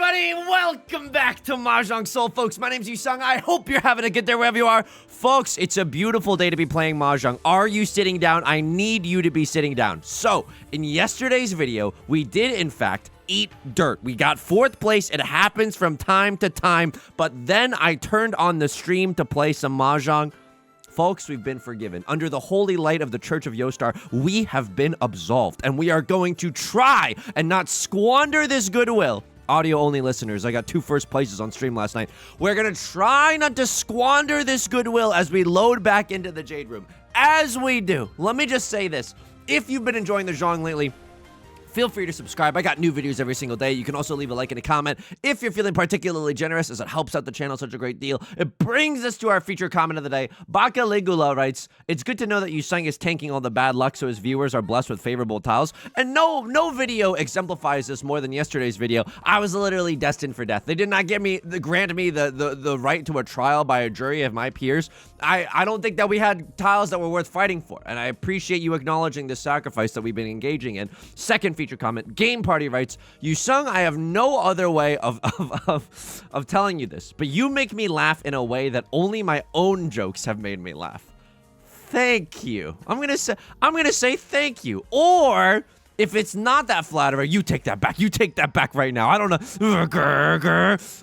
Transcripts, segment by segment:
everybody, welcome back to Mahjong Soul, folks. My name's Yusong. I hope you're having a good day wherever you are. Folks, it's a beautiful day to be playing Mahjong. Are you sitting down? I need you to be sitting down. So, in yesterday's video, we did, in fact, eat dirt. We got 4th place. It happens from time to time, but then I turned on the stream to play some Mahjong. Folks, we've been forgiven. Under the holy light of the Church of Yostar, we have been absolved, and we are going to try and not squander this goodwill. Audio-only listeners, I got 2 first places on stream last night. We're going to try not to squander this goodwill as we load back into the Jade Room. As we do, let me just say this. If you've been enjoying the genre lately, feel free to subscribe. I got new videos every single day. You can also leave a like and a comment if you're feeling particularly generous, as it helps out the channel such a great deal. It brings us to our featured comment of the day. Baka Ligula writes, "It's good to know that Yusong is tanking all the bad luck so his viewers are blessed with favorable tiles." And no video exemplifies this more than yesterday's video. I was literally destined for death. They did not grant me the right to a trial by a jury of my peers. I don't think that we had tiles that were worth fighting for, and I appreciate you acknowledging the sacrifice that we've been engaging in. Second feature comment, Game Party writes, "Yusong, I have no other way of telling you this, but you make me laugh in a way that only my own jokes have made me laugh." Thank you. I'm gonna say thank you. Or if it's not that flattering, you take that back. You take that back right now. I don't know.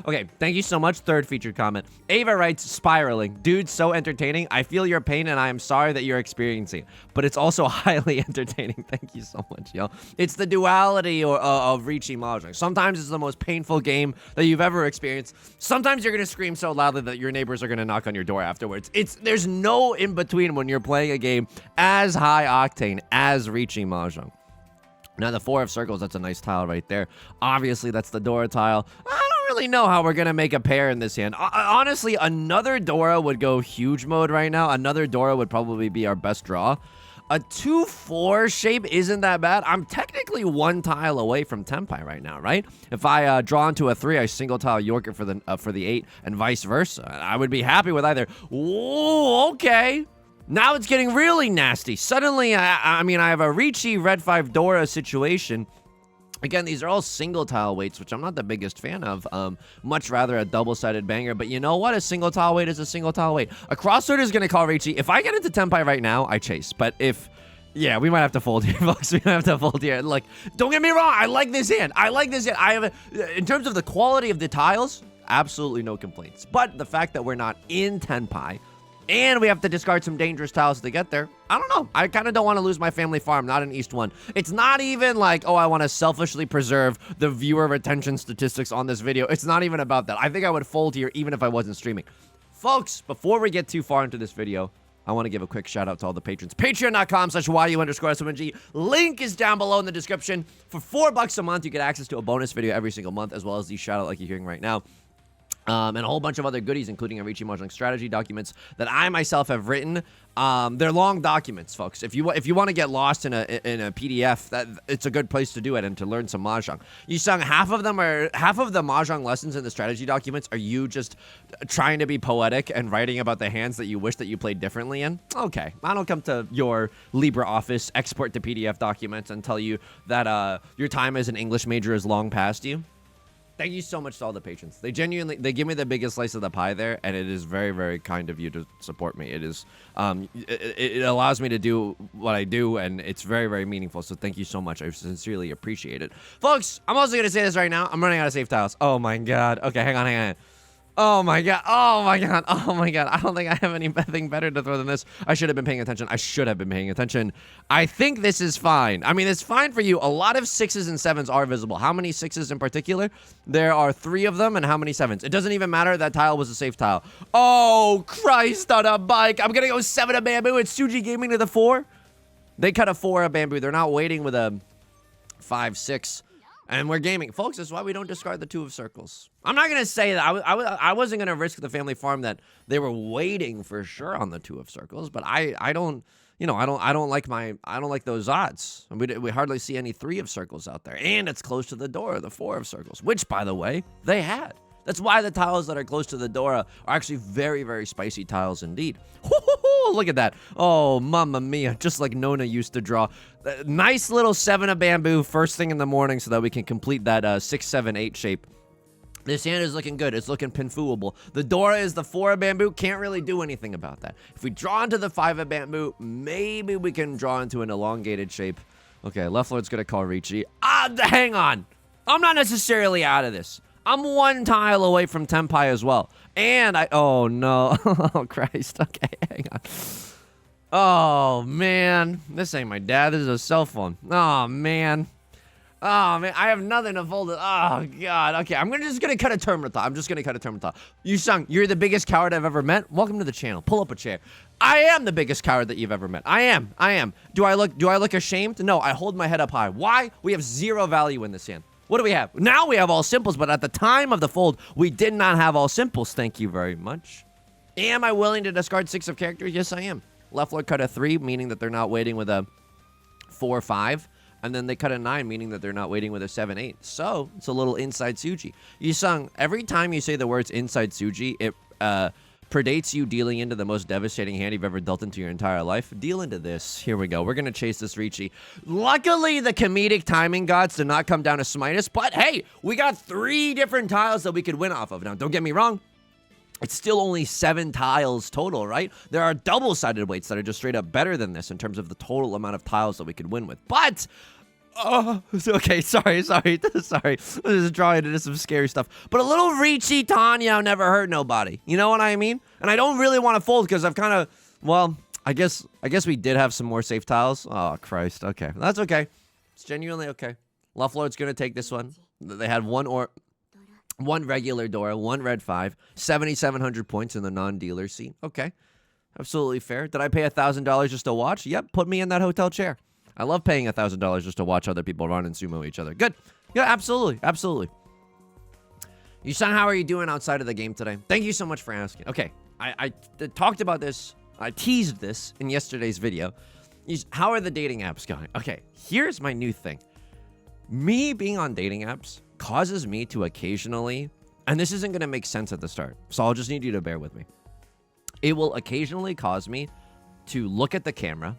Okay, thank you so much. Third featured comment. Ava writes, "Spiraling. Dude, so entertaining. I feel your pain and I am sorry that you're experiencing it. But it's also highly entertaining." Thank you so much, yo. It's the duality of Riichi Mahjong. Sometimes it's the most painful game that you've ever experienced. Sometimes you're going to scream so loudly that your neighbors are going to knock on your door afterwards. There's no in-between when you're playing a game as high-octane as Riichi Mahjong. Now, the 4 of circles, that's a nice tile right there. Obviously, that's the Dora tile. I don't really know how we're going to make a pair in this hand. Honestly, another Dora would go huge mode right now. Another Dora would probably be our best draw. A 2-4 shape isn't that bad. I'm technically 1 tile away from Tenpai right now, right? If I draw into a 3, I single tile Yorker for the 8 and vice versa. I would be happy with either. Ooh, okay. Now it's getting really nasty. Suddenly, I mean, I have a Riichi Red 5 Dora situation. Again, these are all single tile weights, which I'm not the biggest fan of. Much rather a double-sided banger. But you know what? A single tile weight is a single tile weight. A crossroad is going to call Riichi. If I get into Tenpai right now, I chase. But if... yeah, we might have to fold here, folks. We might have to fold here. Like, don't get me wrong. I like this hand. I like this hand. I have in terms of the quality of the tiles, absolutely no complaints. But the fact that we're not in Tenpai... and we have to discard some dangerous tiles to get there. I don't know. I kind of don't want to lose my family farm, not in East 1. It's not even like, oh, I want to selfishly preserve the viewer retention statistics on this video. It's not even about that. I think I would fold here even if I wasn't streaming. Folks, before we get too far into this video, I want to give a quick shout out to all the patrons. Patreon.com/YU_SMNG. Link is down below in the description. For $4 a month, you get access to a bonus video every single month, as well as the shout out like you're hearing right now. And a whole bunch of other goodies, including a Riichi Mahjong strategy documents that I myself have written. They're long documents, folks. If you want to get lost in a PDF, it's a good place to do it and to learn some Mahjong. Yusong, half of the Mahjong lessons in the strategy documents are you just trying to be poetic and writing about the hands that you wish that you played differently in. Okay, I don't come to your LibreOffice export to PDF documents and tell you that your time as an English major is long past you. Thank you so much to all the patrons. They give me the biggest slice of the pie there, and it is very, very kind of you to support me. It is, it allows me to do what I do, and it's very, very meaningful. So thank you so much. I sincerely appreciate it. Folks, I'm also going to say this right now. I'm running out of save tiles. Oh my God. Okay, hang on. Oh my God. Oh my God. Oh my God. I don't think I have anything better to throw than this. I should have been paying attention. I think this is fine. I mean, it's fine for you. A lot of 6s and 7s are visible. How many 6s in particular? There are 3 of them, and how many 7s? It doesn't even matter. That tile was a safe tile. Oh, Christ on a bike. I'm going to go 7 of bamboo. It's Tsuji Gaming to the 4. They cut a 4 of bamboo. They're not waiting with a 5, 6. And we're gaming. Folks, that's why we don't discard the 2 of circles. I'm not going to say that. I wasn't going to risk the family farm that they were waiting for sure on the 2 of circles, but I don't, you know, I don't like those odds. We hardly see any 3 of circles out there. And it's close to the door, the 4 of circles, which, by the way, they had. That's why the tiles that are close to the door are actually very, very spicy tiles indeed. Look at that. Oh, mamma mia. Just like Nona used to draw. Nice little 7 of bamboo first thing in the morning so that we can complete that 6, 7, 8 shape. This hand is looking good. It's looking pinfooable. The Dora is the 4 of bamboo. Can't really do anything about that. If we draw into the 5 of bamboo, maybe we can draw into an elongated shape. Okay, left lord's going to call Riichi. Hang on. I'm not necessarily out of this. I'm 1 tile away from Tenpai as well. And oh no. Oh, Christ. Okay, hang on. Oh, man. This ain't my dad. This is a cell phone. Oh, man. Oh, man, I have nothing to fold it. Oh, God. Okay, I'm just going to cut a terminal thought. I'm just going to cut a terminal thought. Yusong, you're the biggest coward I've ever met. Welcome to the channel. Pull up a chair. I am the biggest coward that you've ever met. I am. Do I look ashamed? No, I hold my head up high. Why? We have 0 value in this hand. What do we have? Now we have all simples, but at the time of the fold, we did not have all simples. Thank you very much. Am I willing to discard 6 of characters? Yes, I am. Left lord cut a 3, meaning that they're not waiting with a 4 or 5. And then they cut a 9, meaning that they're not waiting with a 7, 8. So, it's a little inside Tsuji. Yusong, every time you say the words inside Tsuji, it predates you dealing into the most devastating hand you've ever dealt into your entire life. Deal into this. Here we go. We're going to chase this Riichi. Luckily, the comedic timing gods did not come down to smite us. But, hey, we got 3 different tiles that we could win off of. Now, don't get me wrong. It's still only 7 tiles total, right? There are double-sided weights that are just straight up better than this in terms of the total amount of tiles that we could win with. But... oh, okay, sorry. This is drawing into some scary stuff. But a little Riichi Tanyo never hurt nobody. You know what I mean? And I don't really want to fold because I've kind of, well, I guess we did have some more safe tiles. Oh, Christ. Okay, that's okay. It's genuinely okay. Left Lord's going to take this one. They had one regular Dora, 1 red 5, 7,700 points in the non-dealer seat. Okay, absolutely fair. Did I pay $1,000 just to watch? Yep, put me in that hotel chair. I love paying $1,000 just to watch other people run and sumo each other. Good. Yeah, absolutely. Yusong, how are you doing outside of the game today? Thank you so much for asking. Okay, I talked about this. I teased this in yesterday's video. How are the dating apps going? Okay, here's my new thing. Me being on dating apps causes me to occasionally, and this isn't going to make sense at the start, so I'll just need you to bear with me. It will occasionally cause me to look at the camera.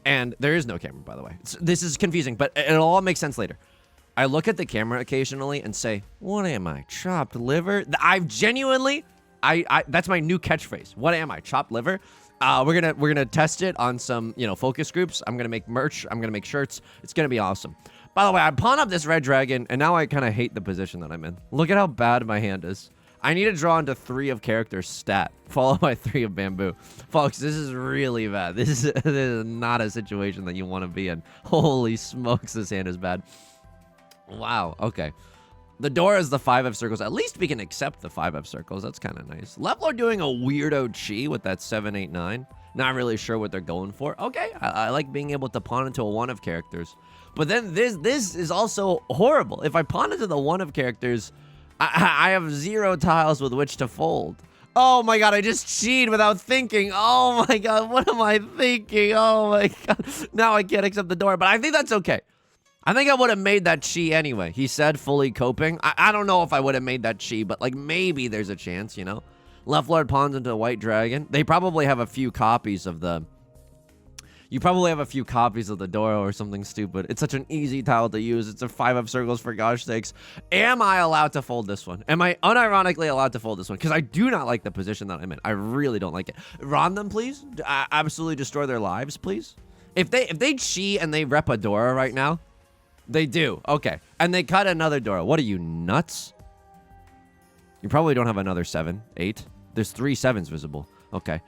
And there is no camera, by the way. This is confusing, but it'll all make sense later. I look at the camera occasionally and say, what am I, chopped liver? I've genuinely, that's my new catchphrase. What am I, chopped liver? We're gonna test it on some, focus groups. I'm gonna make merch. I'm gonna make shirts. It's gonna be awesome. By the way, I pawn up this red dragon, and now I kind of hate the position that I'm in. Look at how bad my hand is. I need to draw into 3 of characters stat, followed by 3 of bamboo. Folks, this is really bad. This is not a situation that you want to be in. Holy smokes, this hand is bad. Wow, okay. The Dora is the 5 of circles. At least we can accept the 5 of circles. That's kind of nice. Left Lord doing a weirdo chi with that 7, 8, 9. Not really sure what they're going for. Okay, I like being able to pawn into a 1 of characters. But then this is also horrible. If I pawn into the 1 of characters... I have 0 tiles with which to fold. Oh my god, I just cheated without thinking. Oh my god, what am I thinking? Oh my god. Now I can't accept the door, but I think that's okay. I think I would have made that chi anyway. He said fully coping. I don't know if I would have made that chi, but like maybe there's a chance, Left Lord pawns into a white dragon. They probably have a few copies of the... You probably have a few copies of the Dora or something stupid. It's such an easy tile to use. It's a 5 of circles for gosh sakes. Am I allowed to fold this one? Am I unironically allowed to fold this one? Because I do not like the position that I'm in. I really don't like it. Ron them, please. Absolutely destroy their lives, please. If they chi and they rep a Dora right now, they do. Okay. And they cut another Dora. What are you, nuts? You probably don't have another 7, 8. There's 3 7s visible. Okay.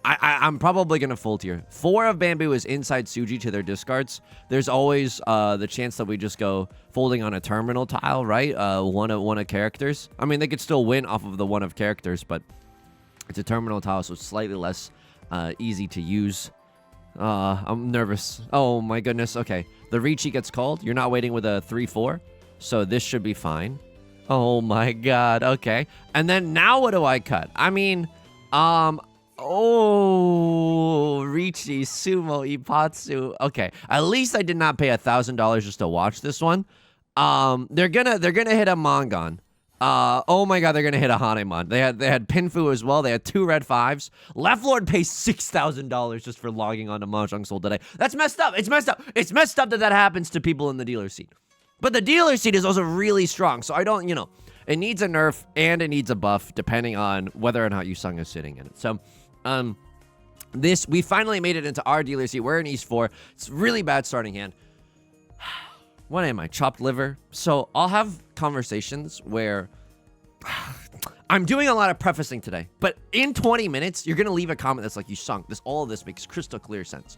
I'm probably going to fold here. 4 of bamboo is inside Tsuji to their discards. There's always the chance that we just go folding on a terminal tile, right? One of characters. I mean, they could still win off of the 1 of characters, but it's a terminal tile, so it's slightly less easy to use. I'm nervous. Oh, my goodness. Okay. The Riichi gets called. You're not waiting with a 3-4, so this should be fine. Oh, my God. Okay. And then now what do I cut? I mean, oh, Riichi, Sumo, Ipatsu. Okay, at least I did not pay $1,000 just to watch this one. They're gonna hit a Mangon. Oh my god, they're gonna hit a Hanemon. They had Pinfu as well. They had 2 red 5s. Left Lord pays $6,000 just for logging onto Mahjong Soul today. That's messed up. It's messed up. It's messed up that happens to people in the dealer seat. But the dealer seat is also really strong, so I don't, it needs a nerf and it needs a buff depending on whether or not Yusong is sitting in it. So, we finally made it into our dealer seat. We're in East 4. It's a really bad starting hand. What am I? Chopped liver? So I'll have conversations where I'm doing a lot of prefacing today, but in 20 minutes, you're going to leave a comment that's like, Yusong, all of this makes crystal clear sense.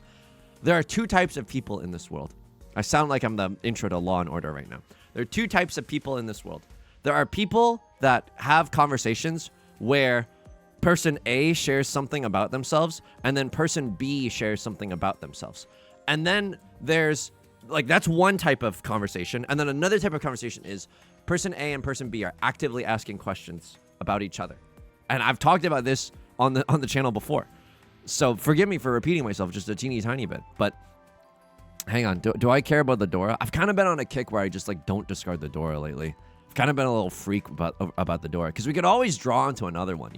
There are two types of people in this world. I sound like I'm the intro to Law and Order right now. There are two types of people in this world. There are people that have conversations where person A shares something about themselves, and then person B shares something about themselves. And then there's, that's one type of conversation. And then another type of conversation is person A and person B are actively asking questions about each other. And I've talked about this on the channel before. So forgive me for repeating myself just a teeny tiny bit, but hang on. Do I care about the Dora? I've kind of been on a kick where I just don't discard the Dora lately. I've kind of been a little freak about the Dora because we could always draw into another one,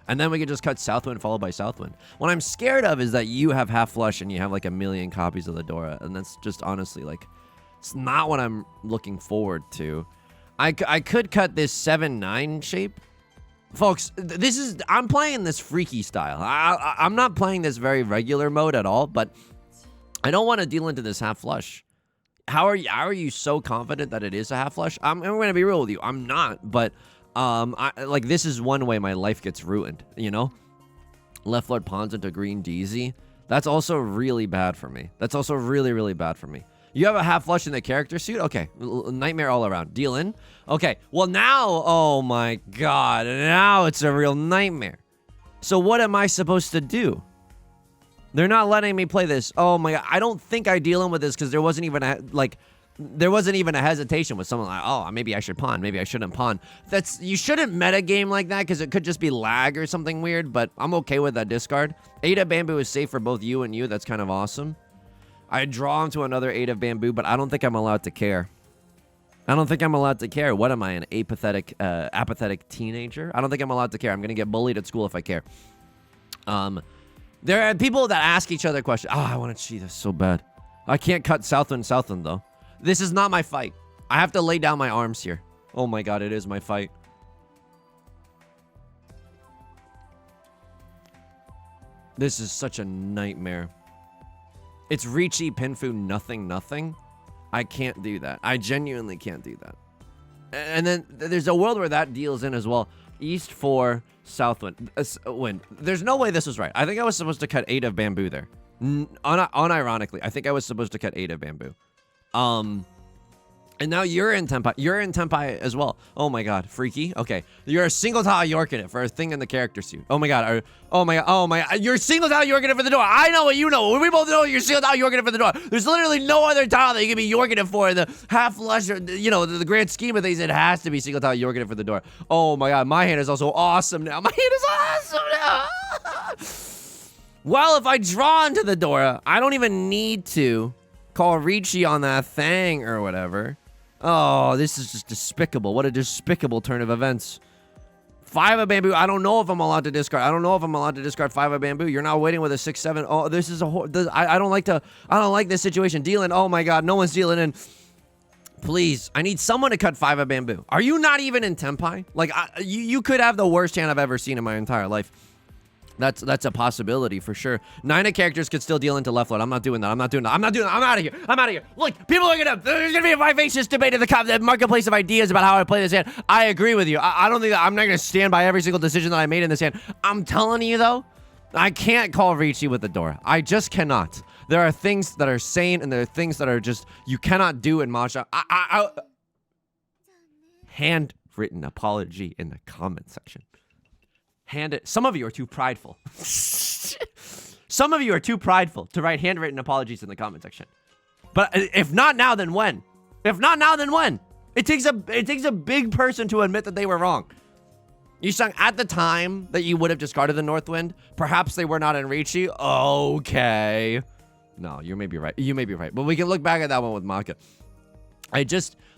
And then we could just cut Southwind followed by Southwind. What I'm scared of is that you have half flush and you have a million copies of the Dora, and that's just honestly it's not what I'm looking forward to. I could cut this 7-9 shape. Folks, I'm playing this freaky style. I'm not playing this very regular mode at all, but I don't want to deal into this half flush. How are you so confident that it is a half flush? I'm going to be real with you. I'm not, but this is one way my life gets ruined, Left Lord pawns into green DZ. That's also really bad for me. That's also really, really bad for me. You have a half flush in the character suit? Okay. Nightmare all around. Deal in? Okay. Well, now, oh my god. Now it's a real nightmare. So what am I supposed to do? They're not letting me play this. Oh my god. I don't think I deal in with this because there wasn't even a hesitation with someone like, oh, maybe I should pawn. Maybe I shouldn't pawn. You shouldn't meta game like that because it could just be lag or something weird, but I'm okay with that discard. 8 of Bamboo is safe for both you and you. That's kind of awesome. I draw him to another 8 of Bamboo, but I don't think I'm allowed to care. I don't think I'm allowed to care. What am I, an apathetic teenager? I don't think I'm allowed to care. I'm going to get bullied at school if I care. There are people that ask each other questions. Oh, I want to cheat this so bad. I can't cut Southwind, though. This is not my fight. I have to lay down my arms here. Oh my god, it is my fight. This is such a nightmare. It's Riichi, Pinfu, nothing. I can't do that. I genuinely can't do that. And then there's a world where that deals in as well. East 4, Southwind. Wind. There's no way this was right. I think I was supposed to cut 8 of Bamboo there. Unironically, I think I was supposed to cut 8 of Bamboo. And now you're in Tenpai. You're in Tenpai as well. Oh my god, freaky. Okay, you're a single tile Yorkin it for a thing in the character suit. Oh my god. Oh my god. You're single tile Yorkin it for the door. I know what you know. We both know you're single tile Yorkin it for the door. There's literally no other tile that you can be Yorkin it for in the half flush. The grand scheme of things. It has to be single tile Yorkin it for the door. Oh my god, my hand is also awesome now. My hand is awesome now. Well, if I draw into the Dora, I don't even need to call Riichi on that thing or whatever. Oh, this is just despicable. What a despicable turn of events. 5 of Bamboo. I don't know if I'm allowed to discard. I don't know if I'm allowed to discard 5 of Bamboo. You're not waiting with a 6-7. Oh, this is I don't like this situation. Dealing. Oh my god, no one's dealing in. Please, I need someone to cut 5 of Bamboo. Are you not even in Tenpai? You could have the worst hand I've ever seen in my entire life. That's a possibility for sure. 9 of characters could still deal into left lord. I'm not doing that. I'm out of here. Look, there's gonna be a vivacious debate in the marketplace of ideas about how I play this hand. I agree with you. I don't think I'm not gonna stand by every single decision that I made in this hand. I'm telling you though, I can't call Riichi with the Dora. I just cannot. There are things that are sane and there are things that are just you cannot do in Mahjong. Handwritten apology in the comment section. Some of you are too prideful. Some of you are too prideful to write handwritten apologies in the comment section. But if not now, then when? If not now, then when? It takes a big person to admit that they were wrong. Yusong, at the time that you would have discarded the Northwind, perhaps they were not in Riichi. Okay. No, you may be right. You may be right. But we can look back at that one with Maka.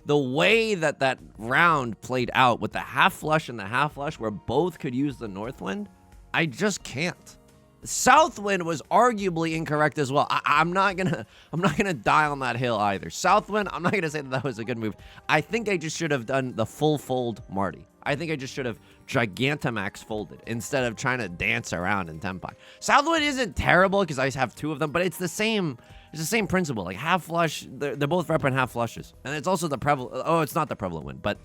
The way that round played out with the half flush and the half flush where both could use the Northwind, I just can't. Southwind was arguably incorrect as well. I'm not gonna die on that hill either. Southwind, I'm not gonna say that was a good move. I think I just should have done the full fold Marty. I think I just should have Gigantamax folded instead of trying to dance around in Tenpai. Southwind isn't terrible because I have 2 of them, but it's the same. It's the same principle. Like half flush, they're both repping half flushes, and it's also the prevalent. Oh, it's not the prevalent win, but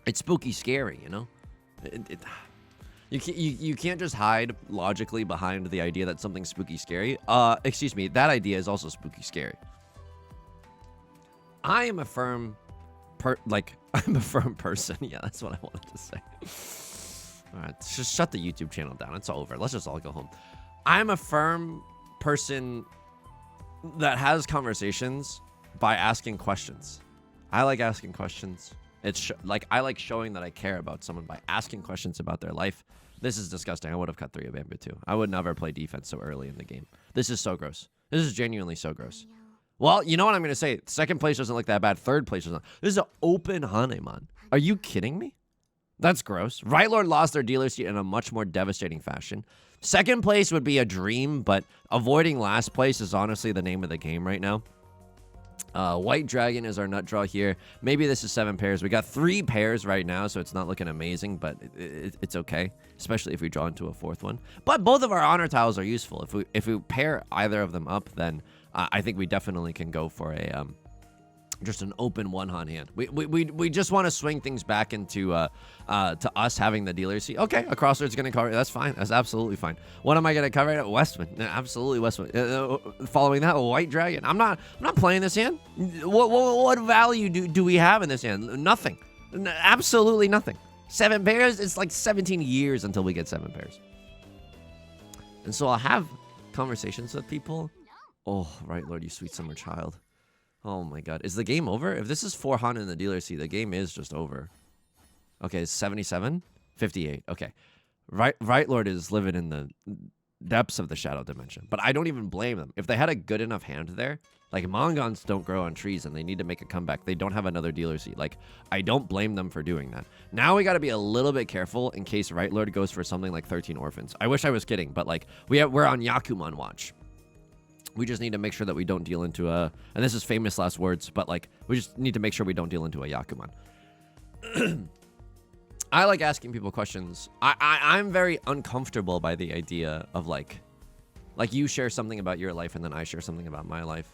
it's spooky scary. You know, you can't just hide logically behind the idea that something's spooky scary. Excuse me, that idea is also spooky scary. I am a firm. I'm a firm person. Yeah, that's what I wanted to say. All right, just shut the YouTube channel down. It's over. Let's just all go home. I'm a firm person that has conversations by asking questions. I like asking questions. It's I like showing that I care about someone by asking questions about their life. This is disgusting. I would have cut 3 of Bamboo too. I would never play defense so early in the game. This is so gross. This is genuinely so gross. Well, you know what I'm going to say. 2nd place doesn't look that bad. 3rd place doesn't. This is an open Hanemon. Are you kidding me? That's gross. Right Lord lost their dealer seat in a much more devastating fashion. 2nd place would be a dream, but avoiding last place is honestly the name of the game right now. White Dragon is our nut draw here. Maybe this is 7 pairs. We got 3 pairs right now, so it's not looking amazing, but it's okay, especially if we draw into a 4th one. But both of our honor tiles are useful. If we pair either of them up, then I think we definitely can go for a just an open 1-han hand. We just want to swing things back into to us having the dealer seat. Okay, a crossroad's going to cover. That's fine. That's absolutely fine. What am I going to cover? Westman. Absolutely Westman. Following that, White Dragon. I'm not playing this hand. What value do we have in this hand? Nothing. Absolutely nothing. 7 pairs. It's like 17 years until we get 7 pairs. And so I'll have conversations with people. Oh, right, Lord, you sweet summer child. Oh my God. Is the game over? If this is 400 in the dealer seat, the game is just over. Okay, it's 77? 58. Okay. Right Lord is living in the depths of the shadow dimension. But I don't even blame them. If they had a good enough hand there, like Mongons don't grow on trees and they need to make a comeback. They don't have another dealer seat. Like, I don't blame them for doing that. Now we got to be a little bit careful in case Right Lord goes for something like 13 Orphans. I wish I was kidding, but like we're on Yakuman watch. We just need to make sure that we don't deal into a, and this is famous last words, but like, we just need to make sure we don't deal into a Yakuman. I like asking people questions. I'm very uncomfortable by the idea of like you share something about your life and then I share something about my life.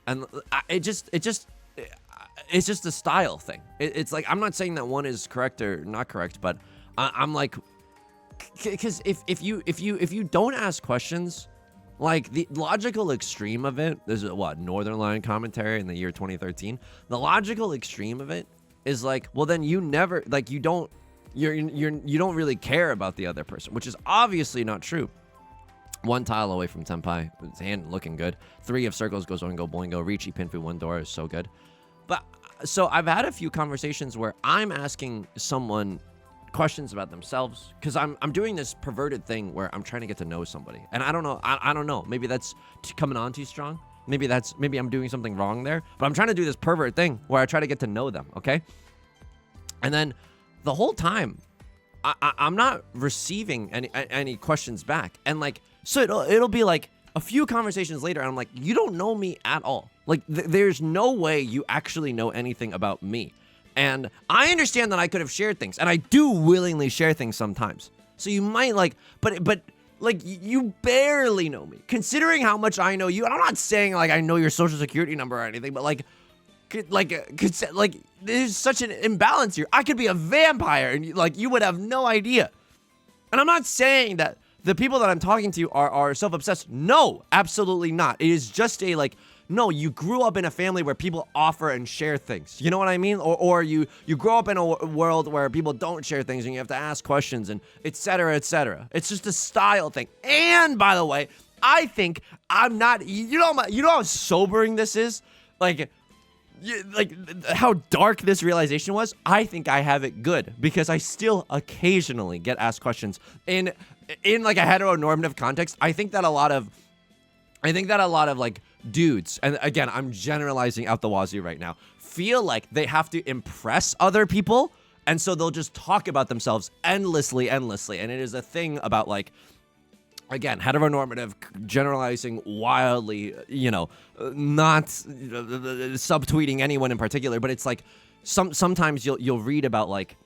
And it's just a style thing. It's like, I'm not saying that one is correct or not correct, but I'm like, because if you don't ask questions, like the logical extreme of it, this is what Northern Line commentary in the year 2013. The logical extreme of it is like, well, then you never like you don't really care about the other person, which is obviously not true. 1 tile away from Tenpai, his hand looking good. 3 of circles goes Oingo Boingo. Riichi Pinfu 1 door is so good. But so I've had a few conversations where I'm asking someone questions about themselves because I'm doing this perverted thing where I'm trying to get to know somebody, and I don't know. I don't know. Maybe that's coming on too strong. Maybe I'm doing something wrong there. But I'm trying to do this pervert thing where I try to get to know them. Okay, and then the whole time I'm not receiving any questions back, and like so it'll be like a few conversations later, and I'm like, you don't know me at all. Like there's no way you actually know anything about me. And I understand that I could have shared things, and I do willingly share things sometimes. So you might like, but like you barely know me, considering how much I know you. And I'm not saying like I know your social security number or anything, but like there's such an imbalance here. I could be a vampire, and like you would have no idea. And I'm not saying that the people that I'm talking to are self-obsessed. No, absolutely not. It is just a like. No, you grew up in a family where people offer and share things. You know what I mean? Or you grow up in a world where people don't share things and you have to ask questions and et cetera, et cetera. It's just a style thing. And by the way, I think I'm not, you know how sobering this is? Like how dark this realization was? I think I have it good because I still occasionally get asked questions in like a heteronormative context. I think that a lot of like dudes, and again, I'm generalizing out the wazoo right now, feel like they have to impress other people, and so they'll just talk about themselves endlessly, and it is a thing about like again, heteronormative, generalizing wildly, not subtweeting anyone in particular, but it's like sometimes you'll read about like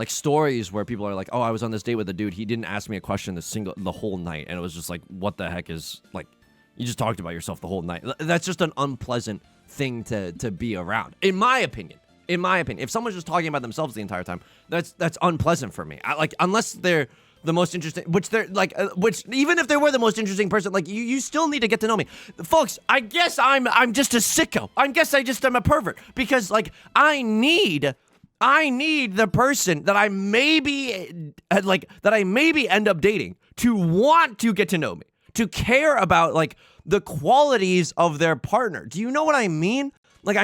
stories where people are like, oh, I was on this date with a dude, he didn't ask me a question the whole night, and it was just like, what the heck is, like, you just talked about yourself the whole night. That's just an unpleasant thing to be around, in my opinion. If someone's just talking about themselves the entire time, that's unpleasant for me. Unless they're the most interesting, which even if they were the most interesting person, like, you still need to get to know me. Folks, I guess I'm just a sicko. I guess I'm a pervert, because, like, I need the person that I maybe end up dating to want to get to know me, to care about, like, the qualities of their partner. Do you know what I mean? Like,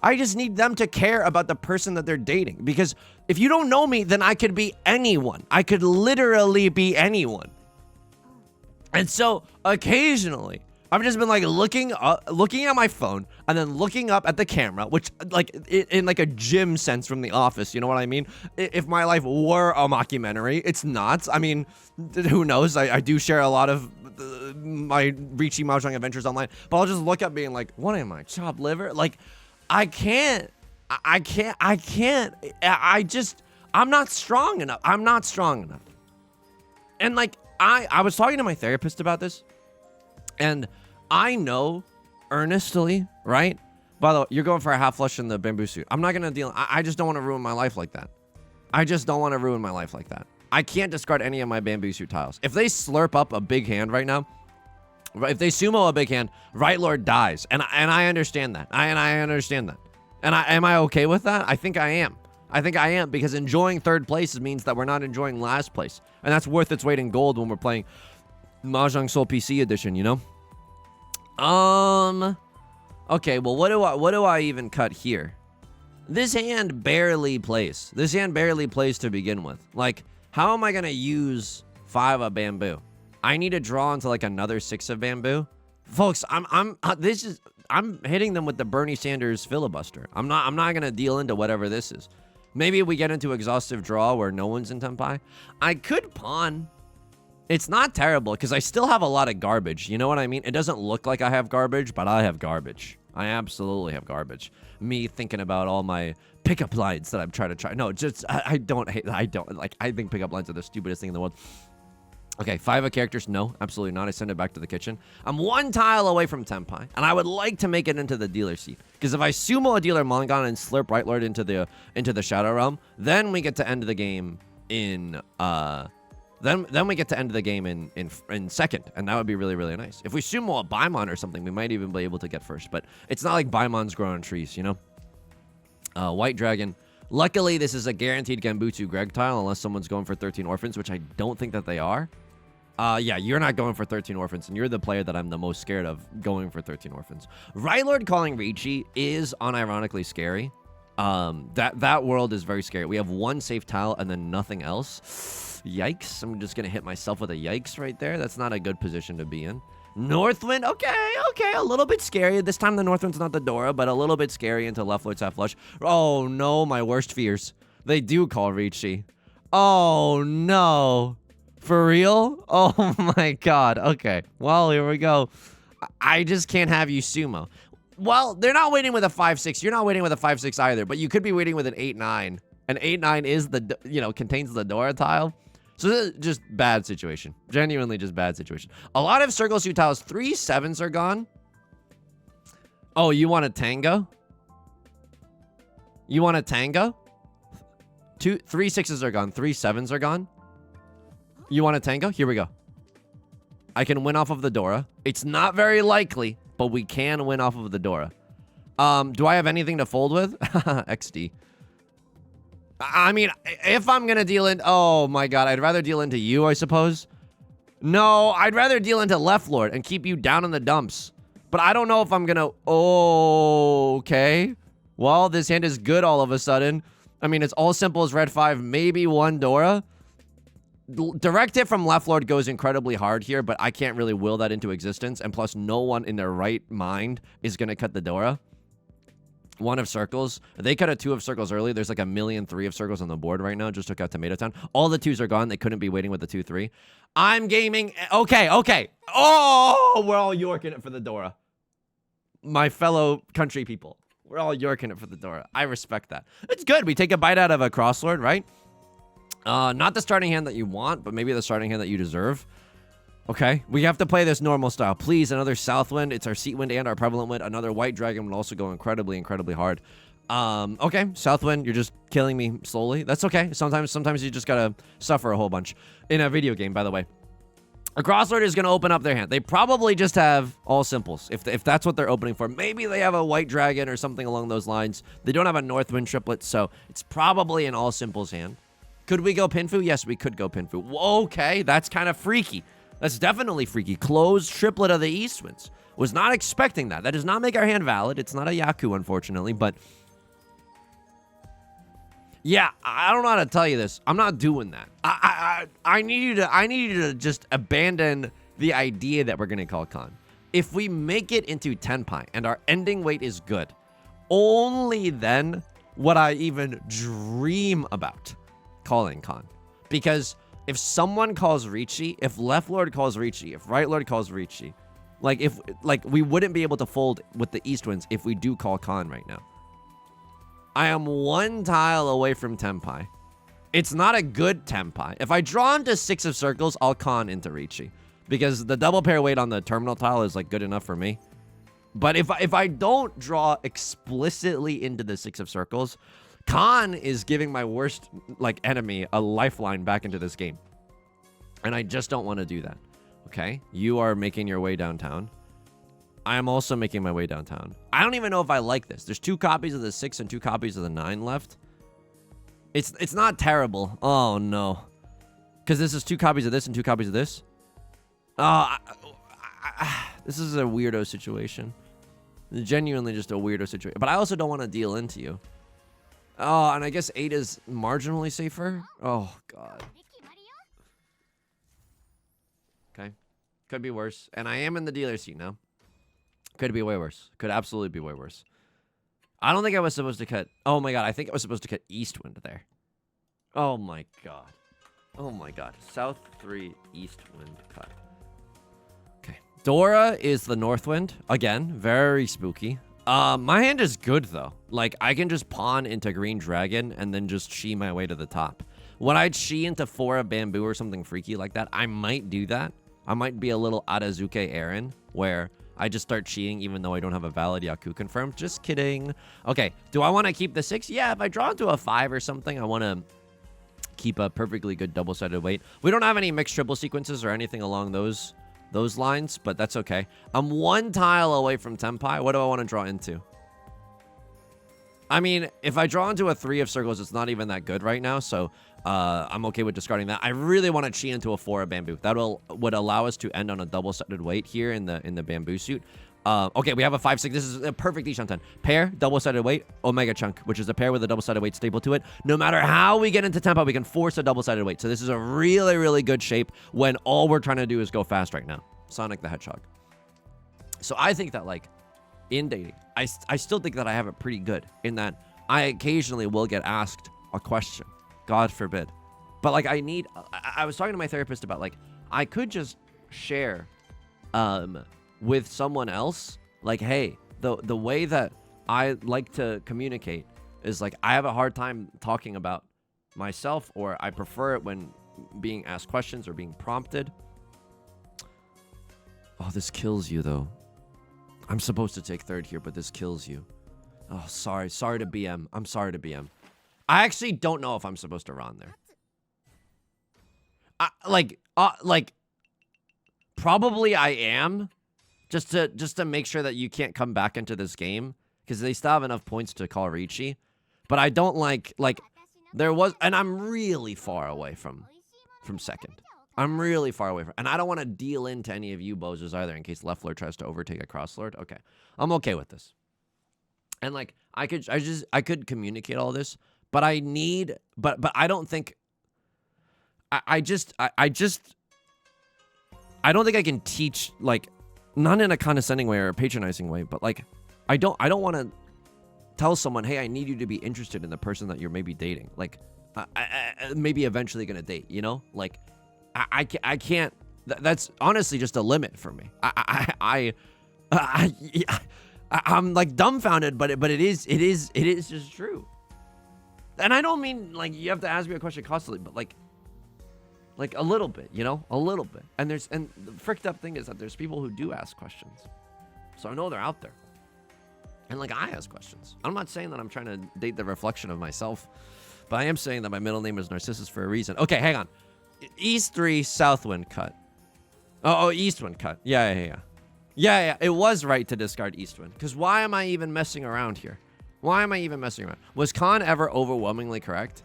I just need them to care about the person that they're dating, because if you don't know me, then I could be anyone. I could literally be anyone. And so occasionally, I've just been like looking at my phone and then looking up at the camera, which, like, in like a gym sense from The Office, you know what I mean? If my life were a mockumentary, it's not. I mean, who knows? I do share a lot of my Riichi Mahjong adventures online, but I'll just look up being like, what am I, chopped liver? Like, I'm not strong enough. And, like, I was talking to my therapist about this, and I know earnestly, right? By the way, you're going for a half flush in the bamboo suit. I'm not going to deal. I just don't want to ruin my life like that. I can't discard any of my bamboo suit tiles. If they slurp up a big hand right now, if they sumo a big hand, Right Lord dies. And I understand that. I understand that. And am I okay with that? I think I am. Because enjoying third place means that we're not enjoying last place. And that's worth its weight in gold when we're playing Mahjong Soul PC edition, you know? Okay, well, what do I even cut here? This hand barely plays. To begin with. Like, how am I going to use 5 of bamboo? I need to draw into like another 6 of bamboo. Folks, I'm hitting them with the Bernie Sanders filibuster. I'm not going to deal into whatever this is. Maybe we get into exhaustive draw where no one's in Tenpai. I could pawn. It's not terrible because I still have a lot of garbage. You know what I mean? It doesn't look like I have garbage, but I have garbage. I absolutely have garbage. Me thinking about all my pickup lines that I'm trying to try. No, just, I think pickup lines are the stupidest thing in the world. Okay, 5 of characters. No, absolutely not. I send it back to the kitchen. I'm 1 tile away from Tenpai, and I would like to make it into the dealer seat. Because if I sumo a dealer Mongon and slurp Right Lord into the Shadow Realm, then we get to end the game in then we get to end the game in second, and that would be really, really nice. If we sumo a Baimon or something, we might even be able to get first. But it's not like Baimon's growing trees, you know. White Dragon. Luckily, this is a guaranteed Gambutsu Greg tile, unless someone's going for 13 Orphans, which I don't think that they are. Yeah, you're not going for 13 Orphans, and you're the player that I'm the most scared of going for 13 Orphans. Right Lord calling Riichi is unironically scary. That world is very scary. We have 1 safe tile and then nothing else. Yikes. I'm just going to hit myself with a yikes right there. That's not a good position to be in. Northwind, okay, a little bit scary. This time the Northwind's not the Dora, but a little bit scary into left Lord's half flush. Oh no, my worst fears. They do call Riichi. Oh no. For real? Oh my god. Okay, well, here we go. I just can't have you sumo. Well, they're not waiting with a 5-6. You're not waiting with a 5-6 either, but you could be waiting with an 8-9. An 8-9 is contains the Dora tile. So this is just bad situation. Genuinely just bad situation. A lot of circle suit tiles. 3 7s are gone. Oh, you want a tango? You want a tango? 3 6s are gone. 3 7s are gone. You want a tango? Here we go. I can win off of the Dora. It's not very likely, but we can win off of the Dora. Do I have anything to fold with? XD. I mean, if I'm going to deal in... Oh, my God. I'd rather deal into you, I suppose. No, I'd rather deal into left Lord and keep you down in the dumps. But I don't know if I'm going to... Oh, okay. Well, this hand is good all of a sudden. I mean, it's all simple as red 5, maybe 1 Dora. Direct hit from left Lord goes incredibly hard here, but I can't really will that into existence. And plus, no one in their right mind is going to cut the Dora. 1 of circles. They cut a 2 of circles early. There's like a million 3 of circles on the board right now. Just took out Tomato Town. All the 2s are gone. They couldn't be waiting with the 2-3. I'm gaming. Okay. Oh, we're all yorking it for the Dora. My fellow country people. We're all yorking it for the Dora. I respect that. It's good. We take a bite out of a Crosslord, right? Not the starting hand that you want, but maybe the starting hand that you deserve. Okay, we have to play this normal style. Please, another Southwind. It's our Seat Wind and our Prevalent Wind. Another White Dragon would also go incredibly hard. Okay, Southwind, you're just killing me slowly. That's okay. Sometimes you just gotta suffer a whole bunch. In a video game, by the way. A Crosslord is gonna open up their hand. They probably just have all simples, if that's what they're opening for. Maybe they have a White Dragon or something along those lines. They don't have a Northwind triplet, so it's probably an all simples hand. Could we go Pinfu? Yes, we could go Pinfu. Okay, that's kind of freaky. That's definitely freaky. Closed triplet of the Eastwinds. Was not expecting that. That does not make our hand valid. It's not a Yaku, unfortunately, but... Yeah, I don't know how to tell you this. I'm not doing that. I need you to just abandon the idea that we're going to call Khan. If we make it into Tenpai and our ending weight is good, only then would I even dream about calling Khan. Because... if someone calls Riichi, if left lord calls Riichi, if right lord calls Riichi, we wouldn't be able to fold with the Eastwinds if we do call Khan right now. I am 1 tile away from Tenpai. It's not a good Tenpai. If I draw into 6 of circles, I'll Khan into Riichi. Because the double pair weight on the terminal tile is like good enough for me. But if I don't draw explicitly into the 6 of circles, Khan is giving my worst enemy a lifeline back into this game. And I just don't want to do that. Okay? You are making your way downtown. I am also making my way downtown. I don't even know if I like this. There's 2 copies of the 6 and 2 copies of the 9 left. It's not terrible. Oh, no. Because this is 2 copies of this and 2 copies of this. This is a weirdo situation. Genuinely just a weirdo situation. But I also don't want to deal into you. Oh, and I guess 8 is marginally safer. Oh, God. Okay. Could be worse. And I am in the dealer seat now. Could be way worse. Could absolutely be way worse. I don't think I was supposed to cut... Oh, my God. I think I was supposed to cut Eastwind there. Oh, my God. Oh, my God. South 3, Eastwind cut. Okay. Dora is the Northwind. Again, very spooky. My hand is good, though. I can just pawn into Green Dragon and then just Chi my way to the top. When I'd Chi into 4 of Bamboo or something freaky like that, I might do that. I might be a little Adazuke Aaron, where I just start Chiing even though I don't have a valid Yaku confirmed. Just kidding. Okay, do I want to keep the 6? Yeah, if I draw into a 5 or something, I want to keep a perfectly good double-sided weight. We don't have any mixed triple sequences or anything along those lines, but that's okay. I'm 1 tile away from Tenpai. What do I want to draw into? I mean, if I draw into a 3 of circles, it's not even that good right now, so I'm okay with discarding that. I really want to Chi into a 4 of Bamboo. That would allow us to end on a double-sided weight here in the Bamboo suit. Okay, we have a 5-6. This is a perfect Ishan 10. Pair, double-sided weight, Omega Chunk, which is a pair with a double-sided weight staple to it. No matter how we get into Tenpai, we can force a double-sided weight. So this is a really, really good shape when all we're trying to do is go fast right now. Sonic the Hedgehog. So I think that, in dating, I still think that I have it pretty good in that I occasionally will get asked a question. God forbid. But, I was talking to my therapist about, I could just share with someone else, hey, the way that I like to communicate is, I have a hard time talking about myself, or I prefer it when being asked questions or being prompted. Oh, this kills you, though. I'm supposed to take 3rd here, but this kills you. Oh, sorry. Sorry to BM. I'm sorry to BM. I actually don't know if I'm supposed to run there. Probably I am. Just to make sure that you can't come back into this game. Because they still have enough points to call Riichi. But I don't there was... And I'm really far away from 2nd. I'm really far away from... And I don't want to deal into any of you bozos either in case left lord tries to overtake a cross lord. Okay. I'm okay with this. And I could communicate all this, but I need... But I don't think... I don't think I can teach, not in a condescending way or a patronizing way, but I don't want to tell someone, hey, I need you to be interested in the person that you're maybe dating. Like, maybe eventually gonna date, you know? Like, I can't, that's honestly just a limit for me. I'm like dumbfounded, but it is just true. And I don't mean like you have to ask me a question constantly, but like a little bit, you know, a little bit. And the fricked up thing is that there's people who do ask questions, so I know they're out there. And like I ask questions. I'm not saying that I'm trying to date the reflection of myself, but I am saying that my middle name is Narcissus for a reason. Okay, hang on. East 3 Southwind cut. Oh, Eastwind cut. Yeah. It was right to discard Eastwind. Because why am I even messing around here? Why am I even messing around? Was Khan ever overwhelmingly correct?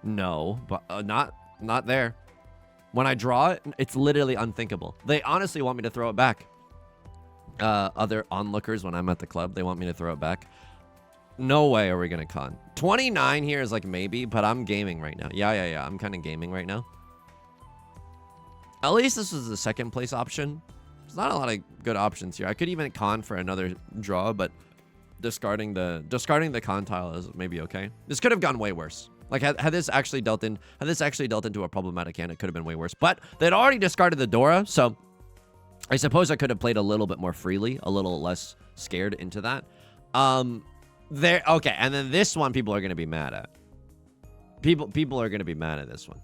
No, but not there. When I draw it, it's literally unthinkable. They honestly want me to throw it back. Other onlookers, when I'm at the club, they want me to throw it back. No way are we going to con. 29 here is like maybe, but I'm gaming right now. Yeah. I'm kind of gaming right now. At least this is the second place option. There's not a lot of good options here. I could even con for another draw, but discarding the con tile is maybe okay. This could have gone way worse. Like had this actually dealt into a problematic hand, it could have been way worse. But they'd already discarded the Dora, so I suppose I could have played a little bit more freely, a little less scared into that. Okay, and then this one people are going to be mad at. People are going to be mad at this one.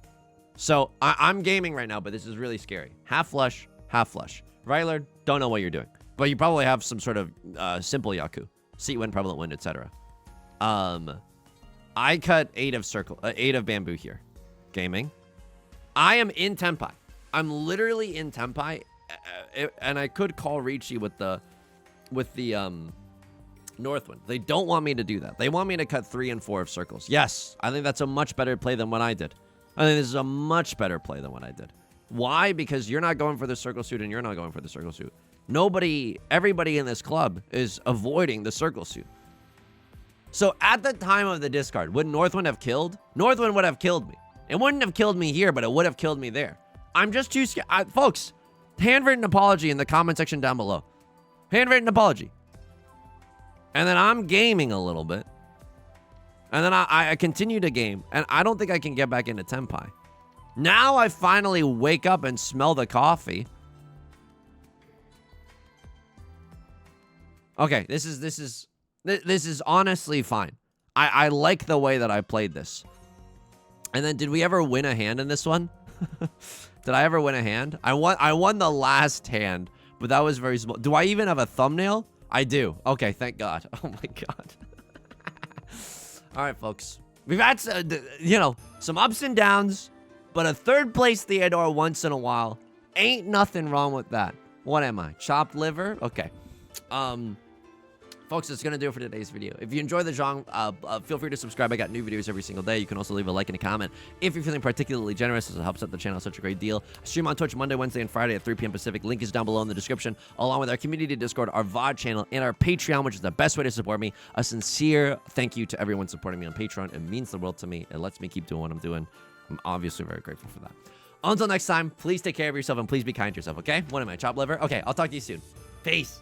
So I'm gaming right now, but this is really scary. Half flush, half flush. Ryler, don't know what you're doing, but you probably have some sort of simple Yaku, seat wind, prevalent wind, etc. I cut 8 of bamboo here. Gaming. I am in Tenpai. I'm literally in Tenpai, and I could call Riichi with the Northwind. They don't want me to do that. They want me to cut 3 and 4 of circles. Yes, I think that's a much better play than what I did. I think this is a much better play than what I did. Why? Because you're not going for the circle suit and you're not going for the circle suit. Everybody in this club is avoiding the circle suit. So at the time of the discard, would Northwind have killed? Northwind would have killed me. It wouldn't have killed me here, but it would have killed me there. I'm just too scared. Folks, handwritten apology in the comment section down below. Handwritten apology. And then I'm gaming a little bit. And then I continue to game. And I don't think I can get back into Tenpai. Now I finally wake up and smell the coffee. Okay, this is honestly fine. I like the way that I played this. And then did we ever win a hand in this one? Did I ever win a hand? I won the last hand, but that was very small. Do I even have a thumbnail? I do. Okay, thank God. Oh my God. All right, folks. We've had, some ups and downs, but a third place Theodore once in a while. Ain't nothing wrong with that. What am I? Chopped liver? Okay. Folks, that's going to do it for today's video. If you enjoy the genre, feel free to subscribe. I got new videos every single day. You can also leave a like and a comment if you're feeling particularly generous, as it helps out the channel such a great deal. I stream on Twitch Monday, Wednesday, and Friday at 3 p.m. Pacific. Link is down below in the description, along with our community Discord, our VOD channel, and our Patreon, which is the best way to support me. A sincere thank you to everyone supporting me on Patreon. It means the world to me. It lets me keep doing what I'm doing. I'm obviously very grateful for that. Until next time, please take care of yourself and please be kind to yourself, okay? What am I, chopped liver? Okay, I'll talk to you soon. Peace.